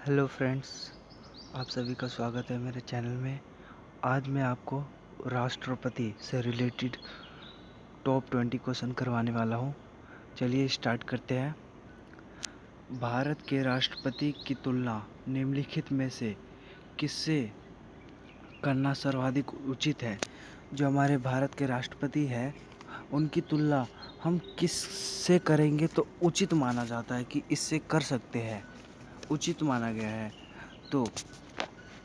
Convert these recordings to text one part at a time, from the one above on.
Hello friends, आप सभी का स्वागत है मेरे चैनल में। आज मैं आपको राष्ट्रपति से रिलेटेड टॉप 20 क्वेश्चन करवाने वाला हूं। चलिए स्टार्ट करते हैं। भारत के राष्ट्रपति की तुलना निम्नलिखित में से किससे करना सर्वाधिक उचित है? जो हमारे भारत के राष्ट्रपति हैं उनकी तुलना हम किससे करेंगे तो उचित माना जाता है कि इससे कर सकते हैं, उचित माना गया है। तो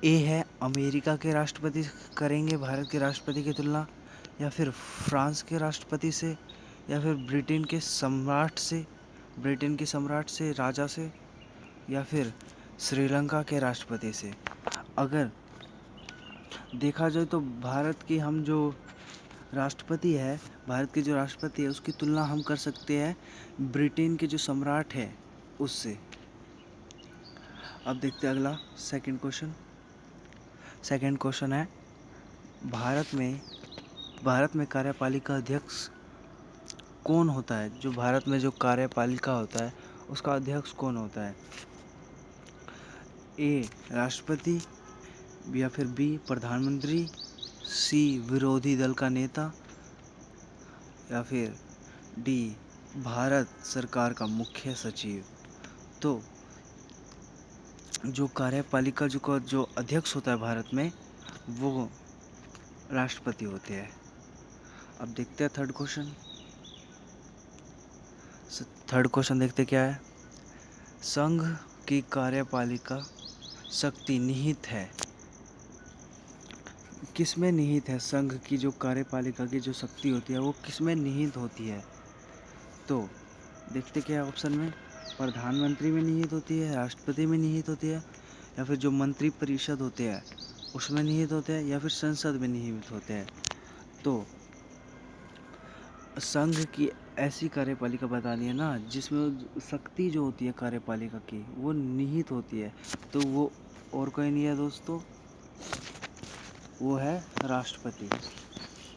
ए है अमेरिका के राष्ट्रपति करेंगे भारत के राष्ट्रपति की तुलना, या फिर फ्रांस के राष्ट्रपति से, या फिर ब्रिटेन के सम्राट से, राजा से, या फिर श्रीलंका के राष्ट्रपति से। अगर देखा जाए तो भारत की हम जो राष्ट्रपति है भारत के जो राष्ट्रपति है उसकी तुलना हम कर सकते हैं ब्रिटेन के जो सम्राट है उससे। अब देखते हैं अगला सेकंड क्वेश्चन है, भारत में कार्यपालिका अध्यक्ष कौन होता है? जो भारत में जो कार्यपालिका होता है उसका अध्यक्ष कौन होता है? ए राष्ट्रपति, या फिर बी प्रधानमंत्री, सी विरोधी दल का नेता, या फिर डी भारत सरकार का मुख्य सचिव। तो जो कार्यपालिका जो अध्यक्ष होता है भारत में वो राष्ट्रपति होते हैं। अब देखते हैं थर्ड क्वेश्चन देखते क्या है। संघ की कार्यपालिका शक्ति निहित है, किसमें निहित है? संघ की जो कार्यपालिका की जो शक्ति होती है वो किसमें निहित होती है? तो देखते क्या है ऑप्शन में, प्रधानमंत्री में निहित होती है, राष्ट्रपति में निहित होती है, या फिर जो मंत्री परिषद होते हैं उसमें निहित होते हैं, या फिर संसद में निहित होते हैं। तो संघ की ऐसी कार्यपालिका बतानी है ना जिसमें शक्ति जो होती है कार्यपालिका की वो निहित होती है। तो वो और कोई नहीं है दोस्तों, वो है राष्ट्रपति।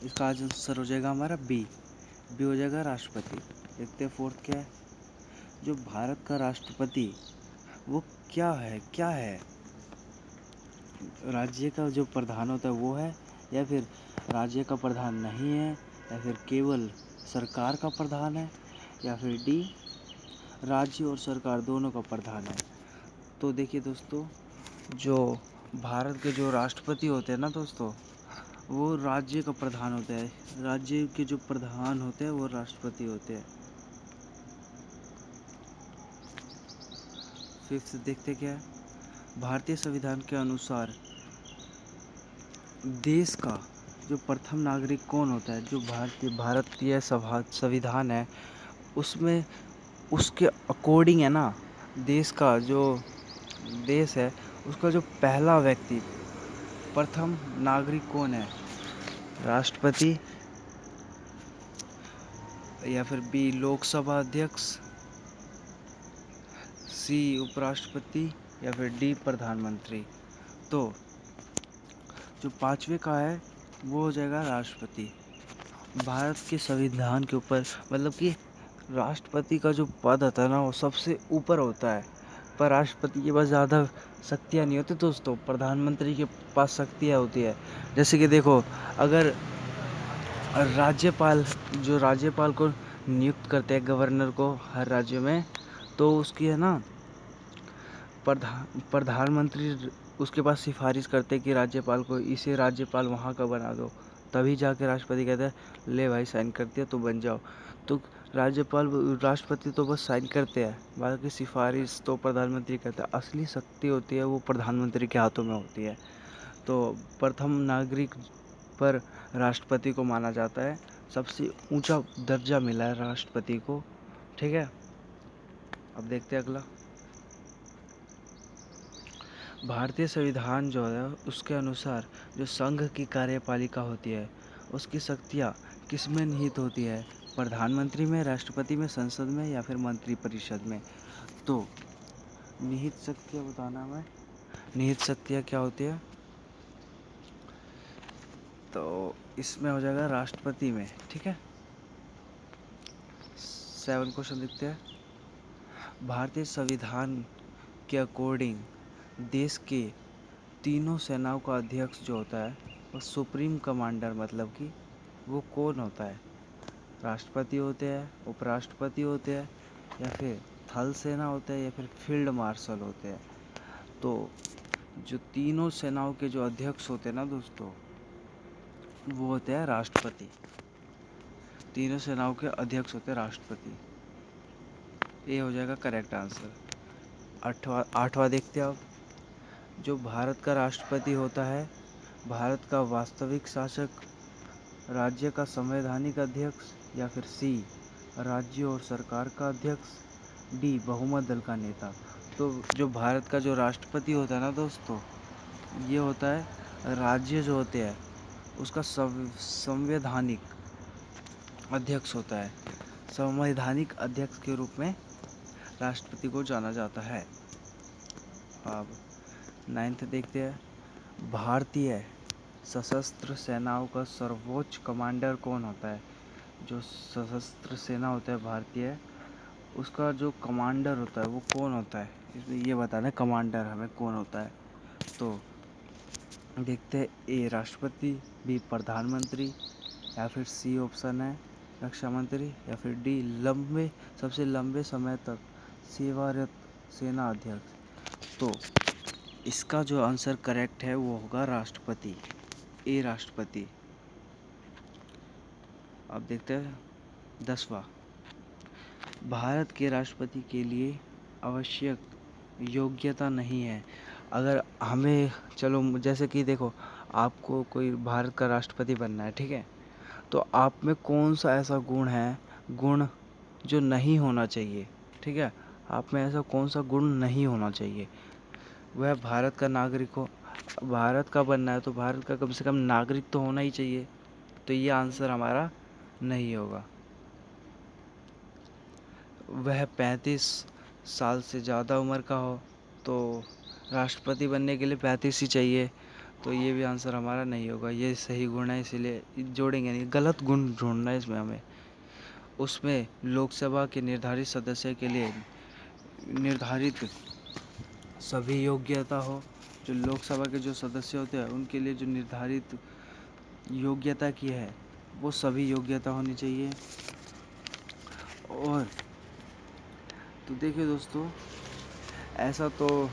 इसका आंसर हो जाएगा हमारा बी हो जाएगा राष्ट्रपति। देखते हैं फोर्थ क्या है। जो भारत का राष्ट्रपति वो क्या है? राज्य का जो प्रधान होता है वो है, या फिर राज्य का प्रधान नहीं है, या फिर केवल सरकार का प्रधान है, या फिर डी राज्य और सरकार दोनों का प्रधान है। तो देखिए दोस्तों, जो भारत के जो राष्ट्रपति होते हैं ना दोस्तों वो राज्य का प्रधान होता है। राज्य के जो प्रधान होते हैं वो राष्ट्रपति होते हैं। फिफ्थ देखते क्या है। भारतीय संविधान के अनुसार देश का जो प्रथम नागरिक कौन होता है? जो भारतीय संविधान है उसमें उसके अकॉर्डिंग है ना, देश का जो देश है उसका जो पहला व्यक्ति प्रथम नागरिक कौन है? राष्ट्रपति, या फिर बी लोकसभा अध्यक्ष, सी उपराष्ट्रपति, या फिर डी प्रधानमंत्री। तो जो पांचवे का है वो हो जाएगा राष्ट्रपति। भारत के संविधान के ऊपर मतलब कि राष्ट्रपति का जो पद होता है ना वो सबसे ऊपर होता है, पर राष्ट्रपति के पास ज़्यादा शक्तियाँ नहीं होती दोस्तों, प्रधानमंत्री के पास शक्तियाँ होती है। जैसे कि देखो, अगर राज्यपाल को नियुक्त करते हैं गवर्नर को हर राज्य में, तो उसकी है ना प्रधानमंत्री उसके पास सिफारिश करते कि राज्यपाल को इसे राज्यपाल वहाँ का बना दो, तभी जाके राष्ट्रपति कहता है ले भाई साइन कर दिया तो बन जाओ। तो राष्ट्रपति तो बस साइन करते हैं, बाकी सिफारिश तो प्रधानमंत्री करता है। असली शक्ति होती है वो प्रधानमंत्री के हाथों में होती है। तो प्रथम नागरिक पर राष्ट्रपति को माना जाता है, सबसे ऊंचा दर्जा मिला है राष्ट्रपति को। ठीक है, अब देखते हैं अगला। भारतीय संविधान जो है उसके अनुसार जो संघ की कार्यपालिका होती है उसकी शक्तियाँ किसमें निहित होती है? प्रधानमंत्री में, राष्ट्रपति में, संसद में, या फिर मंत्रिपरिषद में। तो निहित शक्तियाँ बताना है। निहित शक्तियाँ क्या होती है? तो इसमें हो जाएगा राष्ट्रपति में। ठीक है, 7 क्वेश्चन देखते हैं। भारतीय संविधान के अकॉर्डिंग देश के तीनों सेनाओं का अध्यक्ष जो होता है वो सुप्रीम कमांडर, मतलब कि वो कौन होता है? राष्ट्रपति होते हैं, उपराष्ट्रपति होते हैं, या फिर थल सेना होते हैं, या फिर फील्ड मार्शल होते हैं। तो जो तीनों सेनाओं के जो अध्यक्ष होते हैं ना दोस्तों, वो होते हैं राष्ट्रपति। तीनों सेनाओं के अध्यक्ष होते हैं राष्ट्रपति। ये हो जाएगा करेक्ट आंसर। आठवां देखते हैं अब। जो भारत का राष्ट्रपति होता है, भारत का वास्तविक शासक, राज्य का संवैधानिक अध्यक्ष, या फिर सी राज्य और सरकार का अध्यक्ष, डी बहुमत दल का नेता। तो जो भारत का जो राष्ट्रपति होता है ना दोस्तों, ये होता है राज्य जो होते हैं उसका संवैधानिक अध्यक्ष होता है। संवैधानिक अध्यक्ष के रूप में राष्ट्रपति को जाना जाता है। अब 9th देखते हैं। भारतीय सशस्त्र सेनाओं का सर्वोच्च कमांडर कौन होता है? जो सशस्त्र सेना होता है भारतीय, उसका जो कमांडर होता है वो कौन होता है? इसमें ये बताना है कमांडर हमें कौन होता है। तो देखते हैं, ए राष्ट्रपति, बी प्रधानमंत्री, या फिर सी ऑप्शन है रक्षा मंत्री, या फिर डी सबसे लंबे समय तक सेवारत सेना अध्यक्ष। तो इसका जो आंसर करेक्ट है वो होगा राष्ट्रपति, ए राष्ट्रपति। अब देखते हैं 10वां। भारत के राष्ट्रपति के लिए आवश्यक योग्यता नहीं है। अगर हमें, चलो जैसे कि देखो, आपको कोई भारत का राष्ट्रपति बनना है, ठीक है? तो आप में कौन सा ऐसा गुण जो नहीं होना चाहिए, ठीक है? आप में ऐसा कौन सा गुण नहीं होना चाहिए? वह भारत का नागरिक हो। भारत का बनना है तो भारत का कम से कम नागरिक तो होना ही चाहिए। तो ये आंसर हमारा नहीं होगा। वह 35 साल से ज़्यादा उम्र का हो। तो राष्ट्रपति बनने के लिए 35 ही चाहिए, तो ये भी आंसर हमारा नहीं होगा। ये सही गुण है, इसीलिए जोड़ेंगे नहीं, गलत गुण ढूंढना है इसमें हमें। उसमें लोकसभा के निर्धारित सदस्य के लिए निर्धारित सभी योग्यता हो। जो लोकसभा के जो सदस्य होते हैं उनके लिए जो निर्धारित योग्यता की है वो सभी योग्यता होनी चाहिए। और तो देखिए दोस्तों, ऐसा तो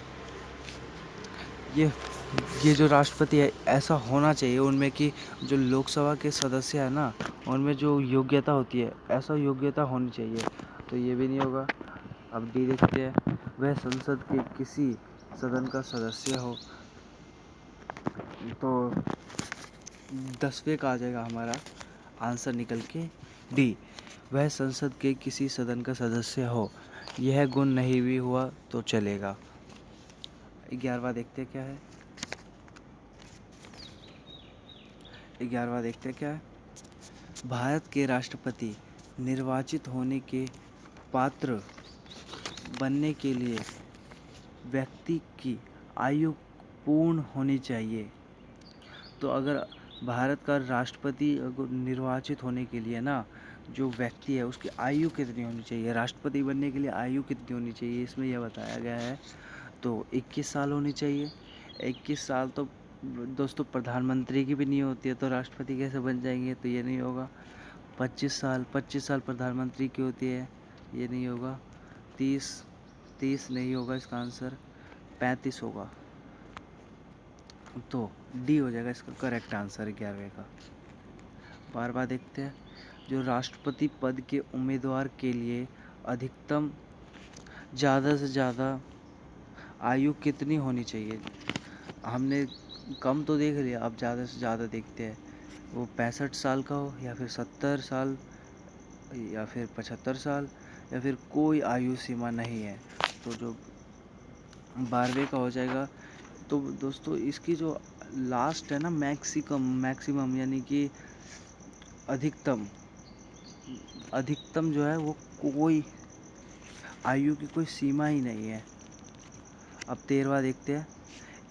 ये जो राष्ट्रपति है ऐसा होना चाहिए उनमें कि जो लोकसभा के सदस्य है ना, उनमें जो योग्यता होती है ऐसा योग्यता होनी चाहिए। तो ये भी नहीं होगा। अब डी देखते हैं। वह संसद के किसी सदन का सदस्य हो। तो 10वें का आ जाएगा हमारा आंसर निकल के डी, वह संसद के किसी सदन का सदस्य हो। यह गुण नहीं भी हुआ तो चलेगा। 11वां देखते क्या है। 11वां देखते क्या है। भारत के राष्ट्रपति निर्वाचित होने के पात्र बनने के लिए व्यक्ति की आयु पूर्ण होनी चाहिए। तो अगर भारत का राष्ट्रपति निर्वाचित होने के लिए ना, जो व्यक्ति है उसकी आयु कितनी होनी चाहिए, राष्ट्रपति बनने के लिए आयु कितनी होनी चाहिए, इसमें यह बताया गया है। तो 21 साल होनी चाहिए। 21 साल तो दोस्तों प्रधानमंत्री की भी नहीं होती है, तो राष्ट्रपति कैसे बन जाएंगे? तो ये नहीं होगा। 25 साल प्रधानमंत्री की होती है, ये नहीं होगा। 30 नहीं होगा, इसका आंसर 35 होगा। तो डी हो जाएगा इसका करेक्ट आंसर 11वें का। बार देखते हैं। जो राष्ट्रपति पद के उम्मीदवार के लिए अधिकतम ज़्यादा से ज़्यादा आयु कितनी होनी चाहिए? हमने कम तो देख लिया, अब ज़्यादा से ज़्यादा देखते हैं। वो 65 साल का हो, या फिर 70 साल, या फिर 75 साल, या फिर कोई आयु सीमा नहीं है। तो जो 12वें का हो जाएगा। तो दोस्तों इसकी जो लास्ट है ना, मैक्सिमम यानी कि अधिकतम जो है वो कोई आयु की कोई सीमा ही नहीं है। अब 13वां देखते हैं।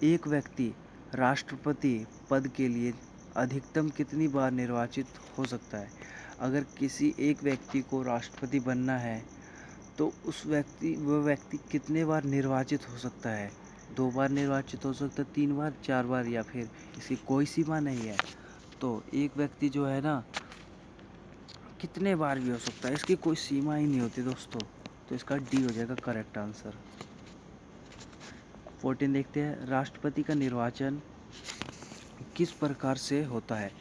एक व्यक्ति राष्ट्रपति पद के लिए अधिकतम कितनी बार निर्वाचित हो सकता है? अगर किसी एक व्यक्ति को राष्ट्रपति बनना है तो वह व्यक्ति कितने बार निर्वाचित हो सकता है? 2 बार निर्वाचित हो सकता है, 3 बार, 4 बार, या फिर इसकी कोई सीमा नहीं है। तो एक व्यक्ति जो है ना कितने बार भी हो सकता है, इसकी कोई सीमा ही नहीं होती दोस्तों। तो इसका डी हो जाएगा करेक्ट आंसर। 14 देखते हैं, राष्ट्रपति का निर्वाचन किस प्रकार से होता है।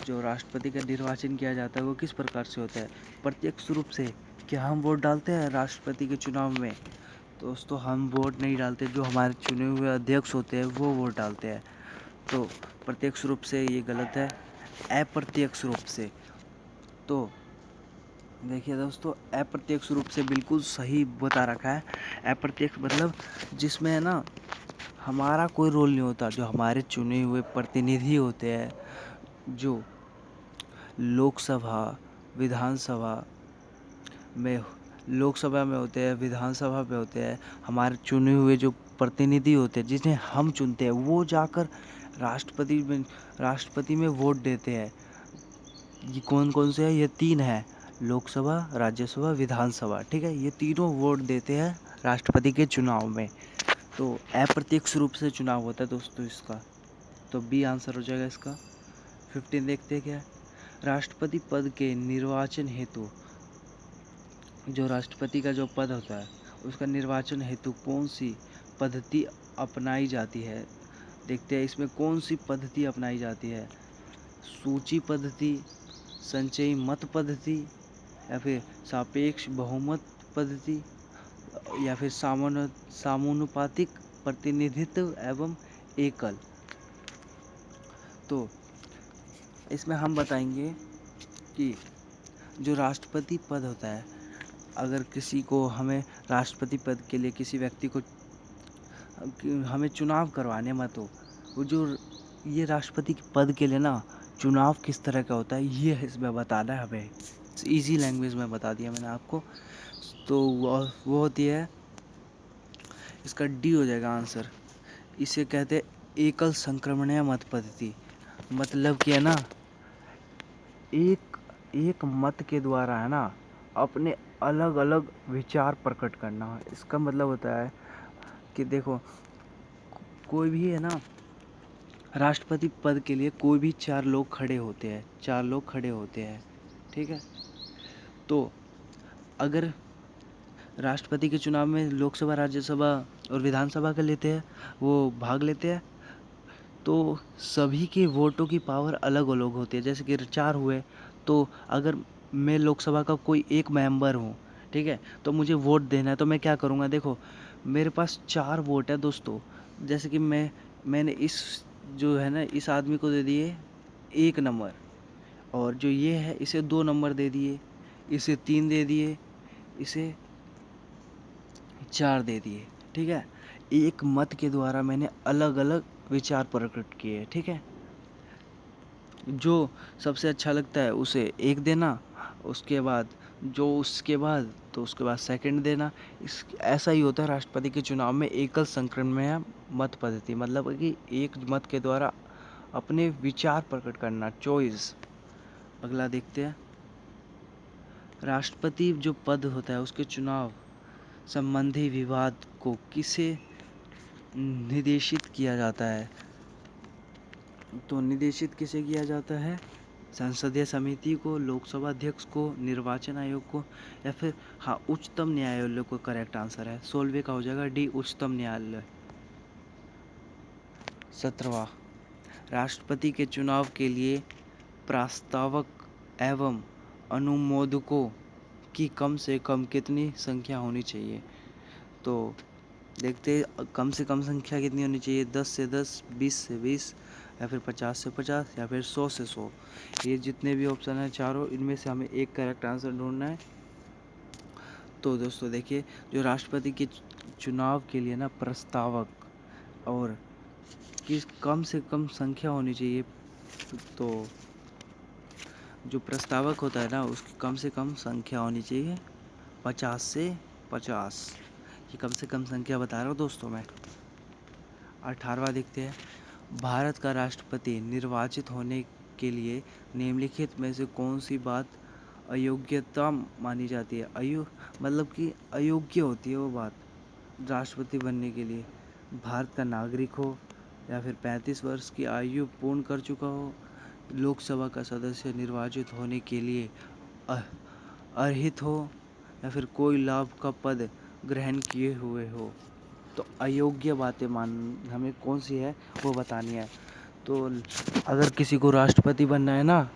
जो राष्ट्रपति का निर्वाचन किया जाता है वो किस प्रकार से होता है। प्रत्यक्ष रूप से। क्या हम वोट डालते हैं राष्ट्रपति के चुनाव में? दोस्तों हम वोट नहीं डालते, जो हमारे चुने हुए अध्यक्ष होते हैं वो वोट डालते हैं। तो प्रत्यक्ष रूप से ये गलत है, अप्रत्यक्ष रूप से। तो देखिए दोस्तों, अप्रत्यक्ष रूप से बिल्कुल सही बता रखा है। अप्रत्यक्ष मतलब जिसमें है ना हमारा कोई रोल नहीं होता, जो हमारे चुने हुए प्रतिनिधि होते हैं, जो लोकसभा विधानसभा में लोकसभा में होते हैं, विधानसभा में होते हैं, हमारे चुने हुए जो प्रतिनिधि होते हैं जिन्हें हम चुनते हैं, वो जाकर राष्ट्रपति में वोट देते हैं। ये कौन कौन से है? ये 3 है, लोकसभा, राज्यसभा, विधानसभा। ठीक है, ये तीनों वोट देते हैं राष्ट्रपति के चुनाव में। तो अप्रत्यक्ष रूप से चुनाव होता है दोस्तों इसका। तो बी आंसर हो जाएगा इसका। 15 देखते हैं क्या है। राष्ट्रपति पद के निर्वाचन हेतु, जो राष्ट्रपति का जो पद होता है उसका निर्वाचन हेतु कौन सी पद्धति अपनाई जाती है। देखते हैं इसमें कौन सी पद्धति अपनाई जाती है। सूची पद्धति, संचयी मत पद्धति, या फिर सापेक्ष बहुमत पद्धति, या फिर समानुपातिक प्रतिनिधित्व एवं एकल। तो इसमें हम बताएंगे कि जो राष्ट्रपति पद होता है, अगर किसी को हमें राष्ट्रपति पद के लिए किसी व्यक्ति को हमें चुनाव करवाने मत हो, वो जो ये राष्ट्रपति के पद के लिए ना चुनाव किस तरह का होता है ये इसमें बताना है हमें। इजी लैंग्वेज में बता दिया मैंने आपको। तो वो होती है, इसका डी हो जाएगा आंसर। इसे कहते हैं एकल संक्रमणीय मत पद्धति। मतलब कि है ना एक मत के द्वारा है ना अपने अलग अलग विचार प्रकट करना। इसका मतलब होता है कि देखो, कोई भी है ना राष्ट्रपति पद के लिए कोई भी 4 लोग खड़े होते हैं, 4 लोग खड़े होते हैं। ठीक है, तो अगर राष्ट्रपति के चुनाव में लोकसभा, राज्यसभा और विधानसभा का लेते हैं, वो भाग लेते हैं, तो सभी के वोटों की पावर अलग अलग होती है। जैसे कि 4 हुए, तो अगर मैं लोकसभा का कोई एक मेंबर हूँ, ठीक है, तो मुझे वोट देना है, तो मैं क्या करूँगा। देखो मेरे पास 4 वोट है दोस्तों। जैसे कि मैंने इस जो है ना इस आदमी को दे दिए 1 नंबर, और जो ये है इसे 2 नंबर दे दिए, इसे 3 दे दिए, इसे 4 दे दिए। ठीक है, एक मत के द्वारा मैंने अलग अलग विचार प्रकट किए। ठीक है, जो सबसे अच्छा लगता है उसे 1 देना, उसके बाद उसके बाद सेकंड देना। इस ऐसा ही होता है राष्ट्रपति के चुनाव में एकल संक्रमणीय मत पद्धति। मतलब कि एक मत के द्वारा अपने विचार प्रकट करना, चॉइस। अगला देखते हैं, राष्ट्रपति जो पद होता है उसके चुनाव संबंधी विवाद को किसे निर्देशित किया जाता है। तो निर्देशित किसे किया जाता है? संसदीय समिति को, लोकसभा अध्यक्ष को, निर्वाचन आयोग को, या फिर उच्चतम न्यायालय को। करेक्ट आंसर है 16वें का हो जाएगा डी, उच्चतम न्यायालय। 17वां, राष्ट्रपति के चुनाव के लिए प्रस्तावक एवं अनुमोदकों की कम से कम कितनी संख्या होनी चाहिए। तो देखते हैं कम से कम संख्या कितनी होनी चाहिए। 10 से 10, 20 से 20, या फिर 50 से 50, या फिर 100 से 100। ये जितने भी ऑप्शन हैं चारों, इनमें से हमें एक करेक्ट आंसर ढूंढना है। तो दोस्तों देखिए, जो राष्ट्रपति के चुनाव के लिए ना प्रस्तावक और किस कम से कम संख्या होनी चाहिए। तो जो प्रस्तावक होता है ना उसकी कम से कम संख्या होनी चाहिए 50 से 50। ये कम से कम संख्या बता रहा हूँ दोस्तों मैं। 18वां देखते हैं, भारत का राष्ट्रपति निर्वाचित होने के लिए निम्नलिखित में से कौन सी बात अयोग्यता मानी जाती है। मतलब कि अयोग्य होती है वो बात राष्ट्रपति बनने के लिए। भारत का नागरिक हो या फिर 35 वर्ष की आयु पूर्ण कर चुका हो, लोकसभा का सदस्य निर्वाचित होने के लिए अर्हित हो या फिर कोई लाभ का पद ग्रहण किए हुए हो। तो अयोग्य बातें मान हमें कौन सी है वो बतानी है। तो अगर किसी को राष्ट्रपति बनना है ना,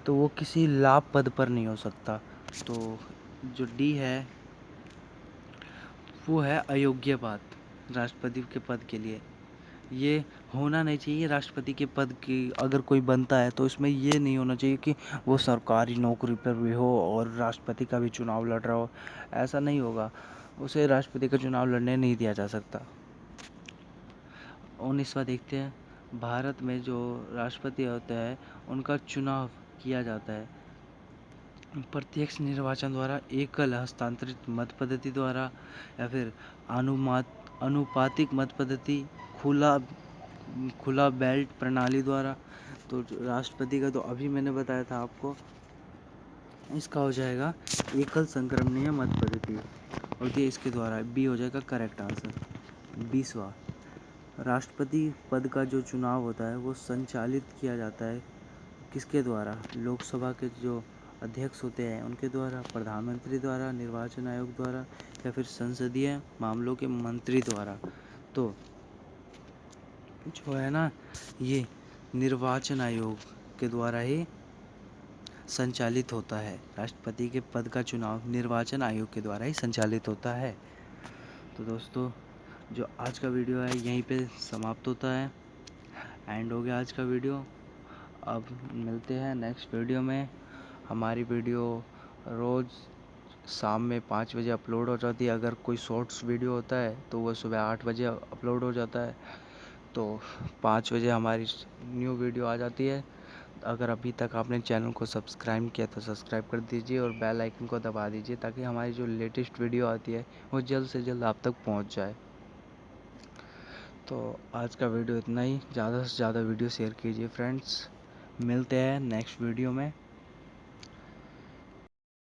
तो वो किसी लाभ पद पर नहीं हो सकता। तो जो डी है वो है अयोग्य बात राष्ट्रपति के पद के लिए। ये होना नहीं चाहिए राष्ट्रपति के पद की। अगर कोई बनता है तो इसमें ये नहीं होना चाहिए कि वो सरकारी नौकरी पर भी हो और राष्ट्रपति का भी चुनाव लड़ रहा हो। ऐसा नहीं होगा, उसे राष्ट्रपति का चुनाव लड़ने नहीं दिया जा सकता। 19वां देखते हैं। भारत में जो राष्ट्रपति होता है उनका चुनाव किया जाता है प्रत्यक्ष निर्वाचन द्वारा, एकल हस्तांतरित मत पद्धति द्वारा या फिर अनुपातिक मत पद्धति, खुला बैलेट प्रणाली द्वारा। तो राष्ट्रपति का तो अभी मैंने बताया था आपको, इसका हो जाएगा एकल संक्रमणीय मत पद्धति और ये इसके द्वारा बी हो जाएगा करेक्ट आंसर। 20वां, राष्ट्रपति पद का जो चुनाव होता है वो संचालित किया जाता है किसके द्वारा? लोकसभा के जो अध्यक्ष होते हैं उनके द्वारा, प्रधानमंत्री द्वारा, निर्वाचन आयोग द्वारा या फिर संसदीय मामलों के मंत्री द्वारा। तो जो है ना, ये निर्वाचन आयोग के द्वारा ही संचालित होता है। राष्ट्रपति के पद का चुनाव निर्वाचन आयोग के द्वारा ही संचालित होता है। तो दोस्तों, जो आज का वीडियो है यहीं पे समाप्त होता है। एंड हो गया आज का वीडियो। अब मिलते हैं नेक्स्ट वीडियो में। हमारी वीडियो रोज़ शाम में 5 बजे अपलोड हो जाती है। अगर कोई शॉर्ट्स वीडियो होता है तो वह सुबह 8 बजे अपलोड हो जाता है। तो 5 बजे हमारी न्यू वीडियो आ जाती है। अगर अभी तक आपने चैनल को सब्सक्राइब किया तो सब्सक्राइब कर दीजिए और बेल आइकन को दबा दीजिए ताकि हमारी जो लेटेस्ट वीडियो आती है वो जल्द से जल्द आप तक पहुंच जाए। तो आज का वीडियो इतना ही। ज़्यादा से ज़्यादा वीडियो शेयर कीजिए फ्रेंड्स। मिलते हैं नेक्स्ट वीडियो में।